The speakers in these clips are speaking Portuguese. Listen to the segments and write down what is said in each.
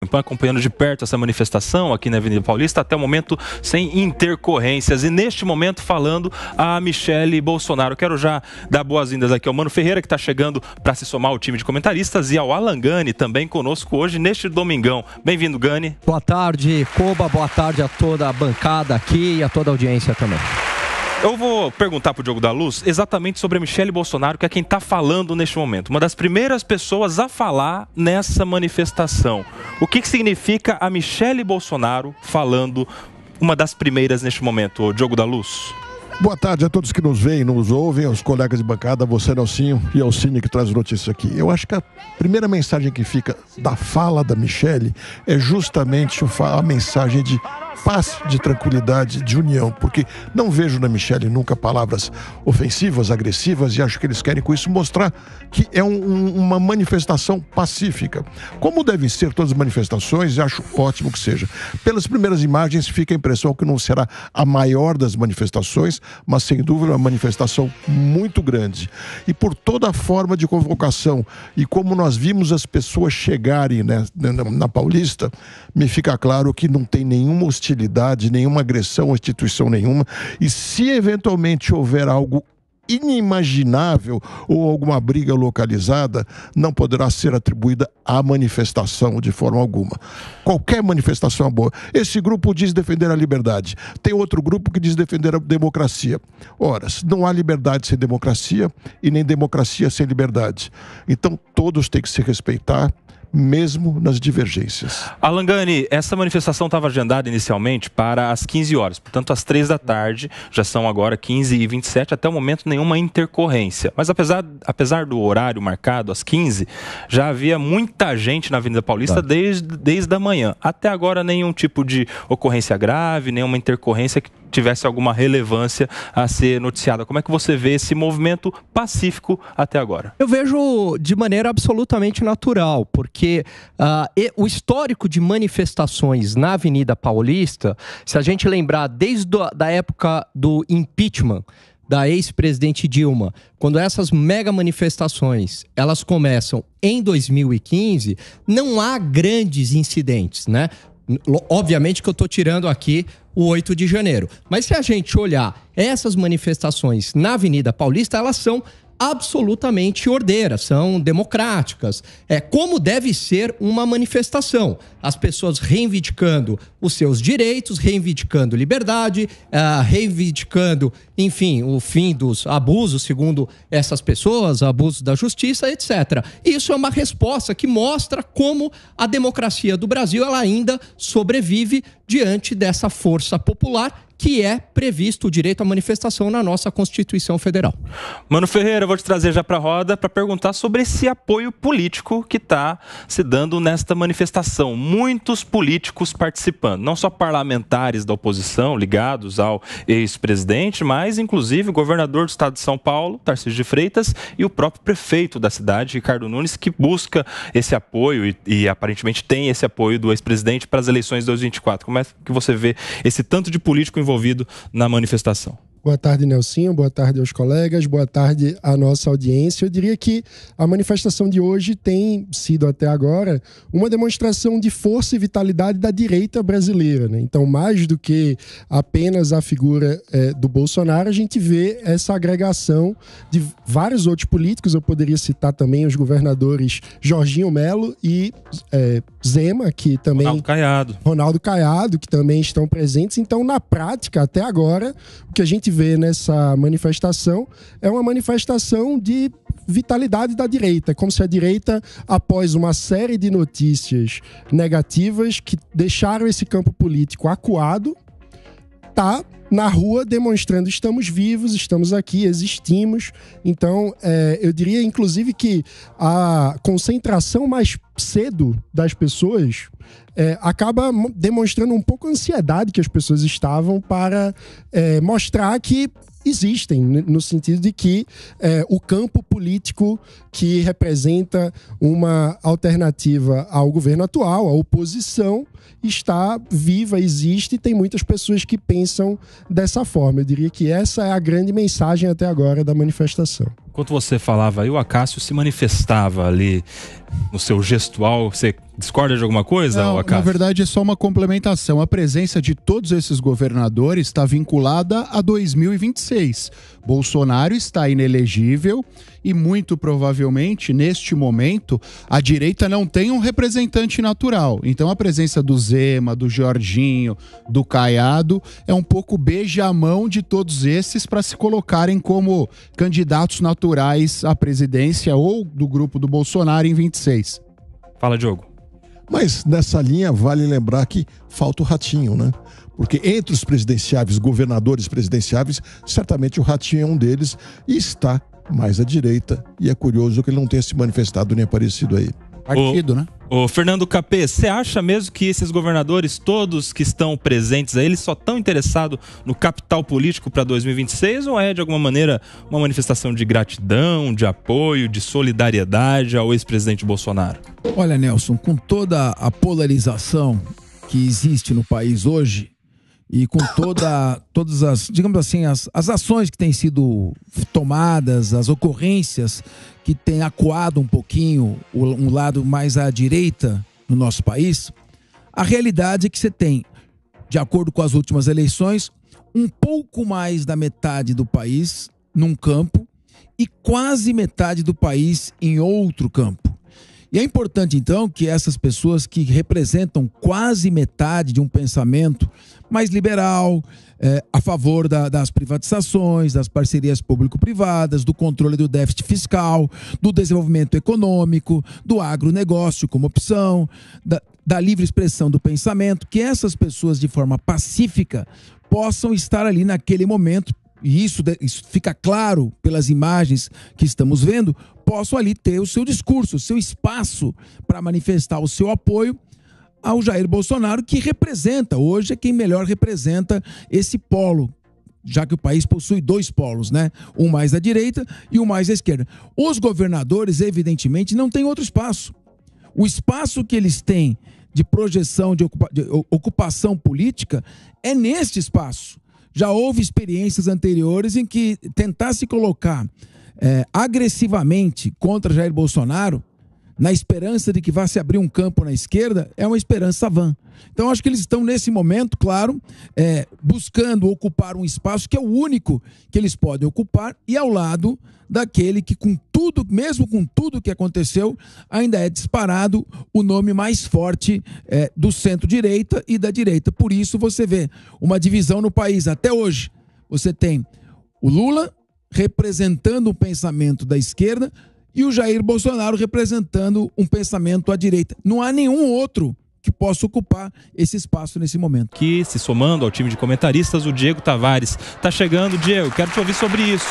Pan, acompanhando de perto essa manifestação aqui na Avenida Paulista, até o momento sem intercorrências. E neste momento falando a Michele Bolsonaro. Quero já dar boas-vindas aqui ao Mano Ferreira, que está chegando para se somar ao time de comentaristas, e ao Alan Gani, também conosco hoje neste domingão. Bem-vindo, Gani. Boa tarde, Koba. Boa tarde a toda a bancada aqui e a toda a audiência também. Eu vou perguntar para o Diogo da Luz exatamente sobre a Michele Bolsonaro, que é quem está falando neste momento. Uma das primeiras pessoas a falar nessa manifestação. O que significa a Michele Bolsonaro falando, uma das primeiras neste momento, o Diogo da Luz? Boa tarde a todos que nos veem, nos ouvem, aos colegas de bancada, você, Nelsinho, e ao Cine que traz notícias aqui. Eu acho que a primeira mensagem que fica da fala da Michele é justamente a mensagem de paz, de tranquilidade, de união, porque não vejo na Michele nunca palavras ofensivas, agressivas, e acho que eles querem com isso mostrar que é uma manifestação pacífica. Como devem ser todas as manifestações, e acho ótimo que seja. Pelas primeiras imagens fica a impressão que não será a maior das manifestações, mas sem dúvida uma manifestação muito grande. E por toda a forma de convocação e como nós vimos as pessoas chegarem, né, na Paulista, me fica claro que não tem nenhuma hostilidade, nenhuma agressão à instituição nenhuma, e se eventualmente houver algo inimaginável ou alguma briga localizada, não poderá ser atribuída à manifestação de forma alguma. Qualquer manifestação é boa. Esse grupo diz defender a liberdade. Tem outro grupo que diz defender a democracia. Ora, não há liberdade sem democracia e nem democracia sem liberdade. Então todos têm que se respeitar, mesmo nas divergências. Alan Gani, essa manifestação estava agendada inicialmente para as 15 horas, portanto às 3 da tarde, já são agora 15h27, até o momento nenhuma intercorrência. Mas apesar do horário marcado, às 15, já havia muita gente na Avenida Paulista desde a manhã. Até agora nenhum tipo de ocorrência grave, nenhuma intercorrência que tivesse alguma relevância a ser noticiada. Como é que você vê esse movimento pacífico até agora? Eu vejo de maneira absolutamente natural, porque o histórico de manifestações na Avenida Paulista, se a gente lembrar desde a época do impeachment da ex-presidente Dilma, quando essas mega manifestações elas começam em 2015, não há grandes incidentes, né? Obviamente que eu estou tirando aqui o 8 de janeiro. Mas se a gente olhar essas manifestações na Avenida Paulista, elas são absolutamente ordeiras, são democráticas. É como deve ser uma manifestação. As pessoas reivindicando os seus direitos, reivindicando liberdade, reivindicando, enfim, o fim dos abusos, segundo essas pessoas, abusos da justiça, etc. Isso é uma resposta que mostra como a democracia do Brasil ela ainda sobrevive diante dessa força popular que é previsto o direito à manifestação na nossa Constituição Federal. Mano Ferreira, eu vou te trazer já para a roda para perguntar sobre esse apoio político que está se dando nesta manifestação. Muitos políticos participando, não só parlamentares da oposição ligados ao ex-presidente, mas inclusive o governador do estado de São Paulo, Tarcísio de Freitas, e o próprio prefeito da cidade, Ricardo Nunes, que busca esse apoio e aparentemente tem esse apoio do ex-presidente para as eleições de 2024. Como é que você vê esse tanto de político envolvido na manifestação? Boa tarde, Nelsinho. Boa tarde aos colegas. Boa tarde à nossa audiência. Eu diria que a manifestação de hoje tem sido, até agora, uma demonstração de força e vitalidade da direita brasileira, né? Então, mais do que apenas a figura do Bolsonaro, a gente vê essa agregação de vários outros políticos. Eu poderia citar também os governadores Jorginho Melo e Zema, que também... Ronaldo Caiado, que também estão presentes. Então, na prática, até agora, o que a gente vê nessa manifestação é uma manifestação de vitalidade da direita, como se a direita, após uma série de notícias negativas que deixaram esse campo político acuado, está na rua demonstrando estamos vivos, estamos aqui, existimos. Então, eu diria, inclusive, que a concentração mais cedo das pessoas acaba demonstrando um pouco a ansiedade que as pessoas estavam para mostrar que existem, no sentido de que o campo político que representa uma alternativa ao governo atual, a oposição, está viva, existe, e tem muitas pessoas que pensam dessa forma. Eu diria que essa é a grande mensagem até agora da manifestação. Enquanto você falava aí, o Acácio se manifestava ali no seu gestual, você Discorda de alguma coisa, Não, Acácio? na verdade é só uma complementação. A presença de todos esses governadores está vinculada a 2026. Bolsonaro está inelegível e muito provavelmente, neste momento, a direita não tem um representante natural. Então a presença do Zema, do Jorginho, do Caiado é um pouco beija-mão de todos esses para se colocarem como candidatos naturais à presidência ou do grupo do Bolsonaro em 26. Fala, Diogo. Mas nessa linha vale lembrar que falta o Ratinho, né? Porque entre os presidenciáveis, governadores presidenciáveis, certamente o Ratinho é um deles e está mais à direita. E é curioso que ele não tenha se manifestado nem aparecido aí. Partido, né? Ô, Fernando Capê, você acha mesmo que esses governadores, todos que estão presentes aí, eles só estão interessados no capital político para 2026 ou é, de alguma maneira, uma manifestação de gratidão, de apoio, de solidariedade ao ex-presidente Bolsonaro? Olha, Nelson, com toda a que existe no país hoje e com todas as, digamos assim, as ações que têm sido tomadas, as ocorrências que têm acuado um pouquinho um lado mais à direita no nosso país, a realidade é que você tem, de acordo com as últimas eleições, um pouco mais da metade do país num campo e quase metade do país em outro campo. E é importante, então, que essas pessoas que representam quase metade de um pensamento mais liberal, a favor das privatizações, das parcerias público-privadas, do controle do déficit fiscal, do desenvolvimento econômico, do agronegócio como opção, da livre expressão do pensamento, que essas pessoas, de forma pacífica, possam estar ali naquele momento, e isso fica claro pelas imagens que estamos vendo, possam ali ter o seu discurso, o seu espaço para manifestar o seu apoio ao Jair Bolsonaro, que representa, hoje é quem melhor representa esse polo, já que o país possui dois polos, né? Um mais à direita e um mais à esquerda. Os governadores, evidentemente, não têm outro espaço. O espaço que eles têm de projeção, de ocupação política, é neste espaço. Já houve experiências anteriores em que tentar se colocar agressivamente contra Jair Bolsonaro, na esperança de que vá se abrir um campo na esquerda, é uma esperança vã. Então, acho que eles estão, nesse momento, claro, buscando ocupar um espaço que é o único que eles podem ocupar e ao lado daquele que, com tudo, mesmo com tudo que aconteceu, ainda é disparado o nome mais forte do centro-direita e da direita. Por isso, você vê uma divisão no país. Até hoje, você tem o Lula representando o pensamento da esquerda e o Jair Bolsonaro representando um pensamento à direita. Não há nenhum outro que possa ocupar esse espaço nesse momento. Aqui, se somando ao time de comentaristas, o Diego Tavares está chegando. Diego, quero te ouvir sobre isso.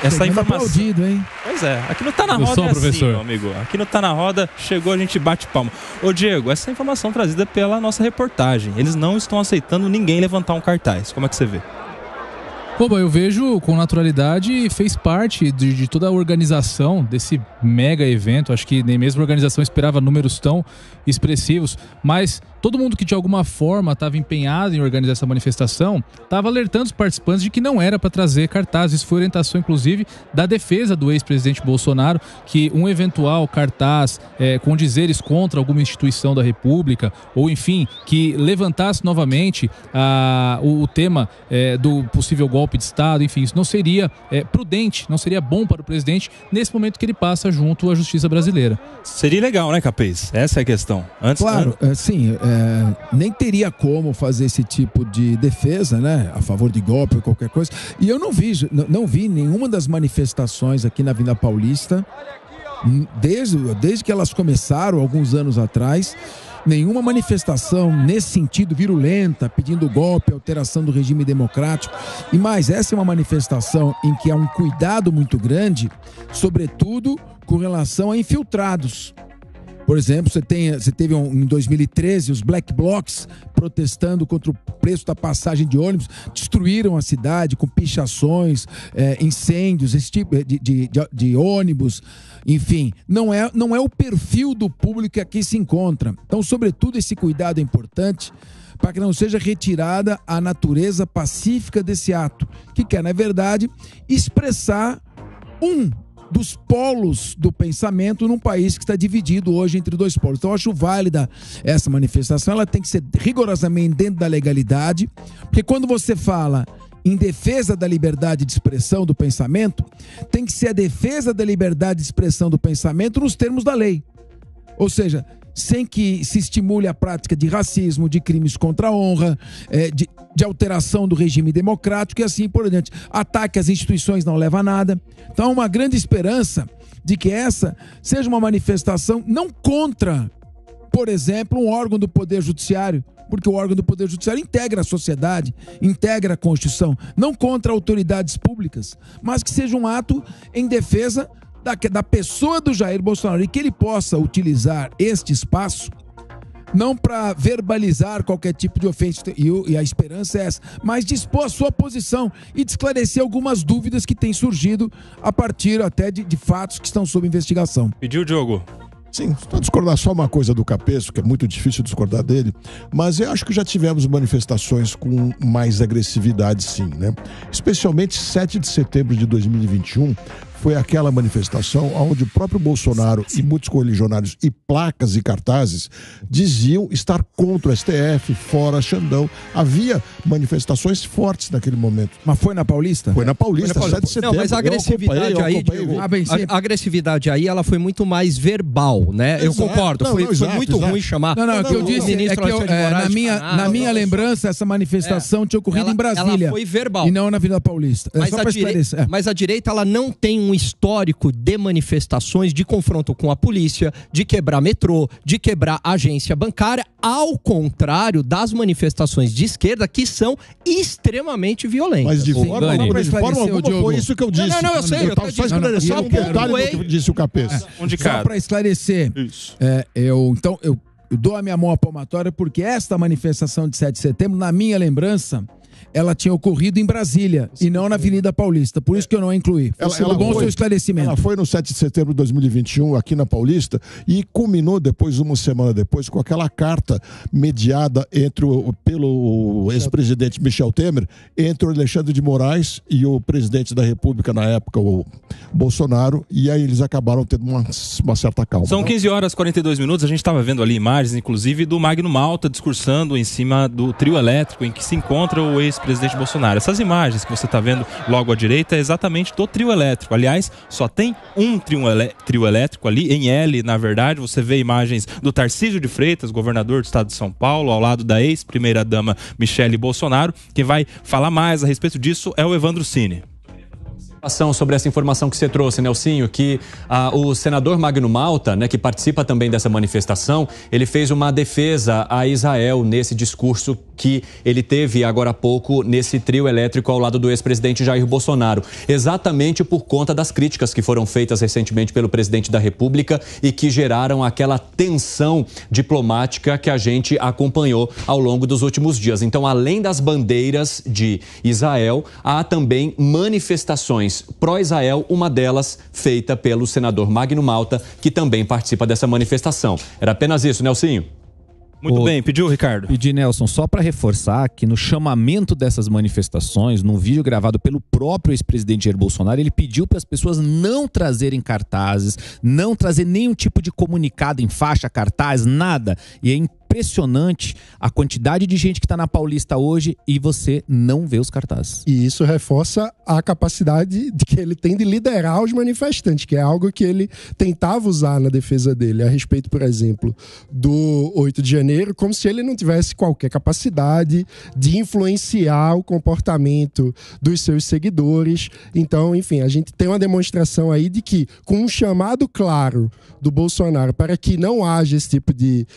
Essa informação. Aplaudido, hein? Pois é, aqui não Tá na Roda é assim, meu amigo. Aqui no Tá na Roda, chegou, a gente bate palma. Ô Diego, essa informação trazida pela nossa reportagem. Eles não estão aceitando ninguém levantar um cartaz. Como é que você vê? Pô, eu vejo com naturalidade e fez parte de toda a organização desse mega evento. Acho que nem mesmo a organização esperava números tão expressivos, mas todo mundo que de alguma forma estava empenhado em organizar essa manifestação estava alertando os participantes de que não era para trazer cartazes. Isso foi orientação, inclusive, da defesa do ex-presidente Bolsonaro, que um eventual cartaz com dizeres contra alguma instituição da República, ou enfim, que levantasse novamente o tema do possível golpe de Estado, enfim, isso não seria prudente, não seria bom para o presidente nesse momento que ele passa junto à justiça brasileira. Seria legal, né, Capês? Essa é a questão. Claro, sim, nem teria como fazer esse tipo de defesa, né, a favor de golpe ou qualquer coisa. E eu não vi nenhuma das manifestações aqui na Avenida Paulista, desde que elas começaram alguns anos atrás, nenhuma manifestação nesse sentido virulenta, pedindo golpe, alteração do regime democrático. E mais, essa é uma manifestação em que há um cuidado muito grande, sobretudo com relação a infiltrados. Por exemplo, você teve em 2013 os Black Blocs protestando contra o preço da passagem de ônibus, destruíram a cidade com pichações, incêndios, esse tipo de ônibus, enfim, não é o perfil do público que aqui se encontra. Então, sobretudo, esse cuidado é importante para que não seja retirada a natureza pacífica desse ato, que quer, na verdade, expressar dos polos do pensamento num país que está dividido hoje entre dois polos. Então eu acho válida essa manifestação, ela tem que ser rigorosamente dentro da legalidade, porque quando você fala em defesa da liberdade de expressão do pensamento, tem que ser a defesa da liberdade de expressão do pensamento nos termos da lei. Ou seja, sem que se estimule a prática de racismo, de crimes contra a honra, de alteração do regime democrático e assim por diante. Ataque às instituições não leva a nada. Então há uma grande esperança de que essa seja uma manifestação não contra, por exemplo, um órgão do Poder Judiciário, porque o órgão do Poder Judiciário integra a sociedade, integra a Constituição, não contra autoridades públicas, mas que seja um ato em defesa da pessoa do Jair Bolsonaro e que ele possa utilizar este espaço não para verbalizar qualquer tipo de ofensa, e a esperança é essa, mas de expor a sua posição e de esclarecer algumas dúvidas que têm surgido a partir até de fatos que estão sob investigação. Pediu, Diogo? Sim, para discordar só uma coisa do Capesso, que é muito difícil discordar dele, mas eu acho que já tivemos manifestações com mais agressividade, sim, né? Especialmente 7 de setembro de 2021, foi aquela manifestação onde o próprio Bolsonaro e muitos correligionários e placas e cartazes diziam estar contra o STF, fora Xandão. Havia manifestações fortes naquele momento. Mas foi na Paulista? Foi na Paulista, 7 de setembro. Não, mas a agressividade aí, a agressividade aí, ela foi muito mais verbal, né? Exato. Eu concordo, foi muito ruim chamar. O que eu disse é que na minha lembrança, essa manifestação tinha ocorrido em Brasília. Ela foi verbal. E não na Avenida Paulista. Mas a direita, ela não tem um histórico de manifestações de confronto com a polícia, de quebrar metrô, de quebrar agência bancária, ao contrário das manifestações de esquerda, que são extremamente violentas. Mas de forma alguma foi isso que eu disse. Não, eu sei. Eu estava só esclarecendo o contrário do que disse o Capesso. Só para esclarecer, eu dou a minha mão à palmatória porque esta manifestação de 7 de setembro, na minha lembrança, ela tinha ocorrido em Brasília e não na Avenida Paulista. Por isso que eu não a incluí. Foi bom o seu esclarecimento. Ela foi no 7 de setembro de 2021, aqui na Paulista, e culminou depois, uma semana depois, com aquela carta mediada pelo ex-presidente Michel Temer, entre o Alexandre de Moraes e o presidente da República, na época, o Bolsonaro, e aí eles acabaram tendo uma certa calma. São 15 horas e 42 minutos, a gente estava vendo ali imagens, inclusive, do Magno Malta discursando em cima do trio elétrico em que se encontra o ex-presidente Bolsonaro. Essas imagens que você está vendo logo à direita é exatamente do trio elétrico. Aliás, só tem um trio elétrico ali, em L, na verdade. Você vê imagens do Tarcísio de Freitas, governador do estado de São Paulo, ao lado da ex-primeira-dama Michele Bolsonaro. Quem vai falar mais a respeito disso é o Evandro Cini. Sobre essa informação que você trouxe, Nelsinho, que o senador Magno Malta, né, que participa também dessa manifestação, ele fez uma defesa a Israel nesse discurso que ele teve agora há pouco nesse trio elétrico ao lado do ex-presidente Jair Bolsonaro, exatamente por conta das críticas que foram feitas recentemente pelo presidente da República e que geraram aquela tensão diplomática que a gente acompanhou ao longo dos últimos dias. Então, além das bandeiras de Israel, há também manifestações pró-Israel, uma delas feita pelo senador Magno Malta, que também participa dessa manifestação. Era apenas isso, Nelsinho. Muito bem, pediu, Ricardo? Pedi, Nelson, só para reforçar que no chamamento dessas manifestações, num vídeo gravado pelo próprio ex-presidente Jair Bolsonaro, ele pediu para as pessoas não trazerem cartazes, não trazer nenhum tipo de comunicado em faixa, cartaz, nada. E é impressionante a quantidade de gente que está na Paulista hoje e você não vê os cartazes. E isso reforça a capacidade que ele tem de liderar os manifestantes, que é algo que ele tentava usar na defesa dele, a respeito, por exemplo, do 8 de janeiro, como se ele não tivesse qualquer capacidade de influenciar o comportamento dos seus seguidores. Então, enfim, a gente tem uma demonstração aí de que, com um chamado claro do Bolsonaro para que não haja esse tipo de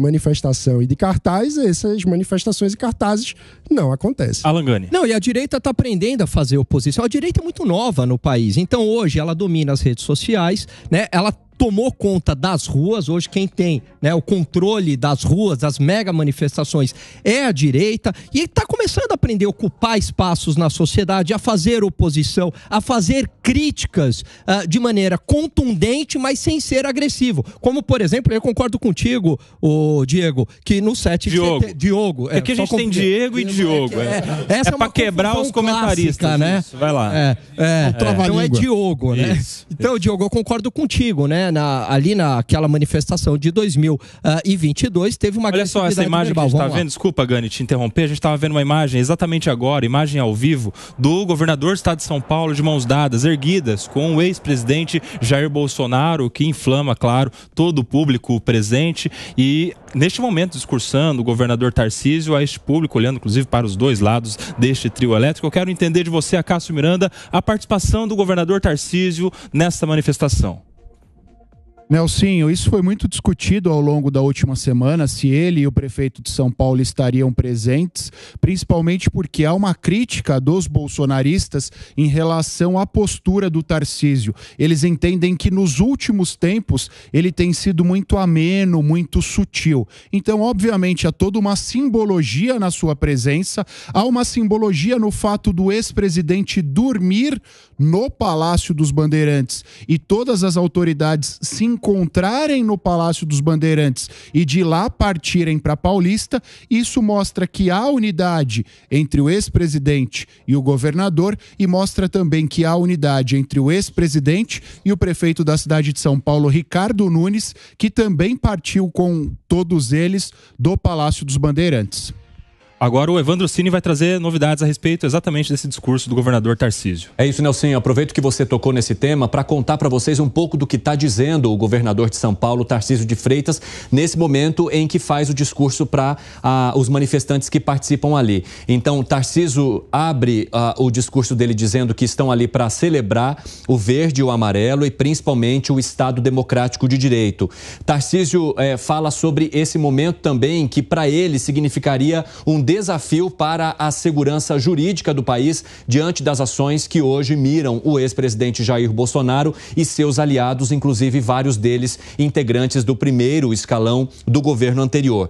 manifestação e de cartaz, essas manifestações e cartazes não acontecem. Alan Gani. Não, e a direita está aprendendo a fazer oposição. A direita é muito nova no país. Então, hoje, ela domina as redes sociais, né? Ela tomou conta das ruas. Hoje quem tem, né, o controle das ruas, das mega manifestações, é a direita, e está começando a aprender a ocupar espaços na sociedade, a fazer oposição, a fazer críticas de maneira contundente, mas sem ser agressivo. Como, por exemplo, eu concordo contigo, Diego, que no set... Diogo. Aqui a gente tem Diego e Diogo. Essa é para quebrar os comentaristas, clássica, né? Isso, vai lá. Então é Diogo, né? Isso. Então, Diogo, eu concordo contigo, né? Ali naquela manifestação de 2022, teve uma Olha só essa imagem verbal. Que a gente está vendo, desculpa, Gani, te interromper, a gente estava vendo uma imagem exatamente agora, imagem ao vivo, do governador do estado de São Paulo de mãos dadas, erguidas, com o ex-presidente Jair Bolsonaro, que inflama, claro, todo o público presente, e neste momento discursando o governador Tarcísio a este público, olhando inclusive para os dois lados deste trio elétrico. Eu quero entender de você, Acácio Miranda, a participação do governador Tarcísio nessa manifestação. Nelsinho, isso foi muito discutido ao longo da última semana, se ele e o prefeito de São Paulo estariam presentes, principalmente porque há uma crítica dos bolsonaristas em relação à postura do Tarcísio. Eles entendem que nos últimos tempos ele tem sido muito ameno, muito sutil. Então, obviamente, há toda uma simbologia na sua presença, há uma simbologia no fato do ex-presidente dormir no Palácio dos Bandeirantes e todas as autoridades se encontrarem no Palácio dos Bandeirantes e de lá partirem para Paulista. Isso mostra que há unidade entre o ex-presidente e o governador, e mostra também que há unidade entre o ex-presidente e o prefeito da cidade de São Paulo, Ricardo Nunes, que também partiu com todos eles do Palácio dos Bandeirantes. Agora o Evandro Cini vai trazer novidades a respeito exatamente desse discurso do governador Tarcísio. É isso, Nelson. Aproveito que você tocou nesse tema para contar para vocês um pouco do que está dizendo o governador de São Paulo, Tarcísio de Freitas, nesse momento em que faz o discurso para os manifestantes que participam ali. Então, Tarcísio abre o discurso dele dizendo que estão ali para celebrar o verde e o amarelo e principalmente o Estado Democrático de Direito. Tarcísio fala sobre esse momento também que para ele significaria um desafio para a segurança jurídica do país diante das ações que hoje miram o ex-presidente Jair Bolsonaro e seus aliados, inclusive vários deles integrantes do primeiro escalão do governo anterior.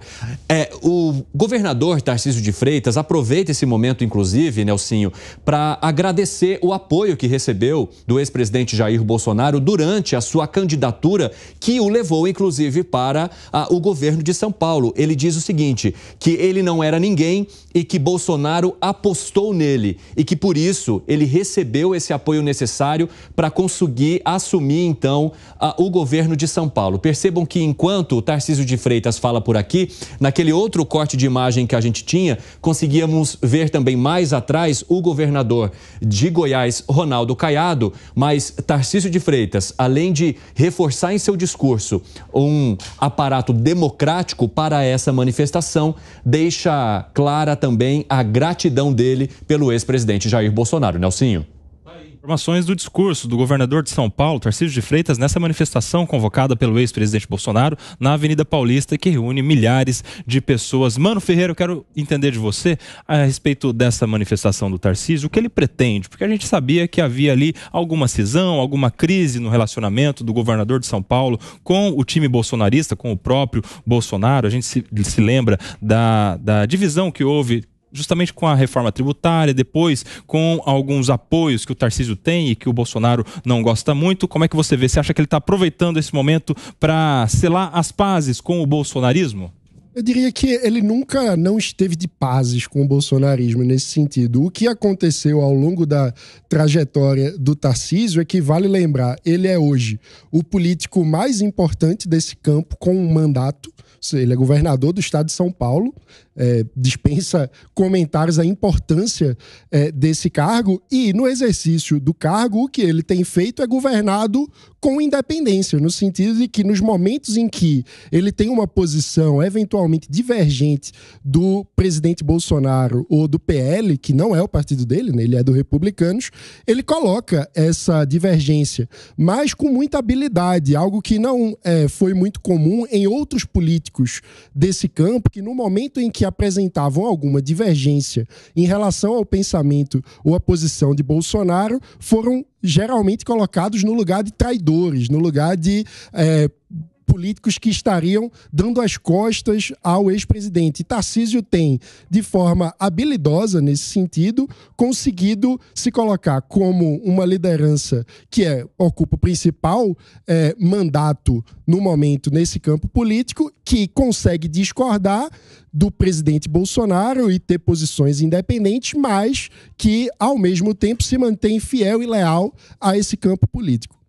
O governador Tarcísio de Freitas aproveita esse momento, inclusive, Nelsinho, para agradecer o apoio que recebeu do ex-presidente Jair Bolsonaro durante a sua candidatura, que o levou, inclusive, para o governo de São Paulo. Ele diz o seguinte, que ele não era ninguém e que Bolsonaro apostou nele e que por isso ele recebeu esse apoio necessário para conseguir assumir então o governo de São Paulo. Percebam que enquanto o Tarcísio de Freitas fala por aqui, naquele outro corte de imagem que a gente tinha, conseguíamos ver também mais atrás o governador de Goiás, Ronaldo Caiado, mas Tarcísio de Freitas, além de reforçar em seu discurso um aparato democrático para essa manifestação, deixa clara também a gratidão dele pelo ex-presidente Jair Bolsonaro. Nelsinho. Informações do discurso do governador de São Paulo, Tarcísio de Freitas, nessa manifestação convocada pelo ex-presidente Bolsonaro na Avenida Paulista, que reúne milhares de pessoas. Mano Ferreira, eu quero entender de você a respeito dessa manifestação do Tarcísio, o que ele pretende, porque a gente sabia que havia ali alguma cisão, alguma crise no relacionamento do governador de São Paulo com o time bolsonarista, com o próprio Bolsonaro. A gente se lembra da divisão que houve justamente com a reforma tributária, depois com alguns apoios que o Tarcísio tem e que o Bolsonaro não gosta muito. Como é que você vê? Você acha que ele está aproveitando esse momento para selar as pazes com o bolsonarismo? Eu diria que ele nunca não esteve de pazes com o bolsonarismo nesse sentido. O que aconteceu ao longo da trajetória do Tarcísio é que, vale lembrar, ele é hoje o político mais importante desse campo com um mandato. Ele é governador do estado de São Paulo, dispensa comentários a importância desse cargo, e no exercício do cargo o que ele tem feito é governado com independência, no sentido de que nos momentos em que ele tem uma posição eventualmente divergente do presidente Bolsonaro ou do PL, que não é o partido dele, né, ele é do Republicanos, ele coloca essa divergência, mas com muita habilidade, algo que não foi muito comum em outros políticos desse campo, que no momento em que apresentavam alguma divergência em relação ao pensamento ou à posição de Bolsonaro foram geralmente colocados no lugar de traidores, no lugar de políticos que estariam dando as costas ao ex-presidente. E Tarcísio tem, de forma habilidosa nesse sentido, conseguido se colocar como uma liderança que ocupa o principal mandato no momento nesse campo político, que consegue discordar do presidente Bolsonaro e ter posições independentes, mas que, ao mesmo tempo, se mantém fiel e leal a esse campo político.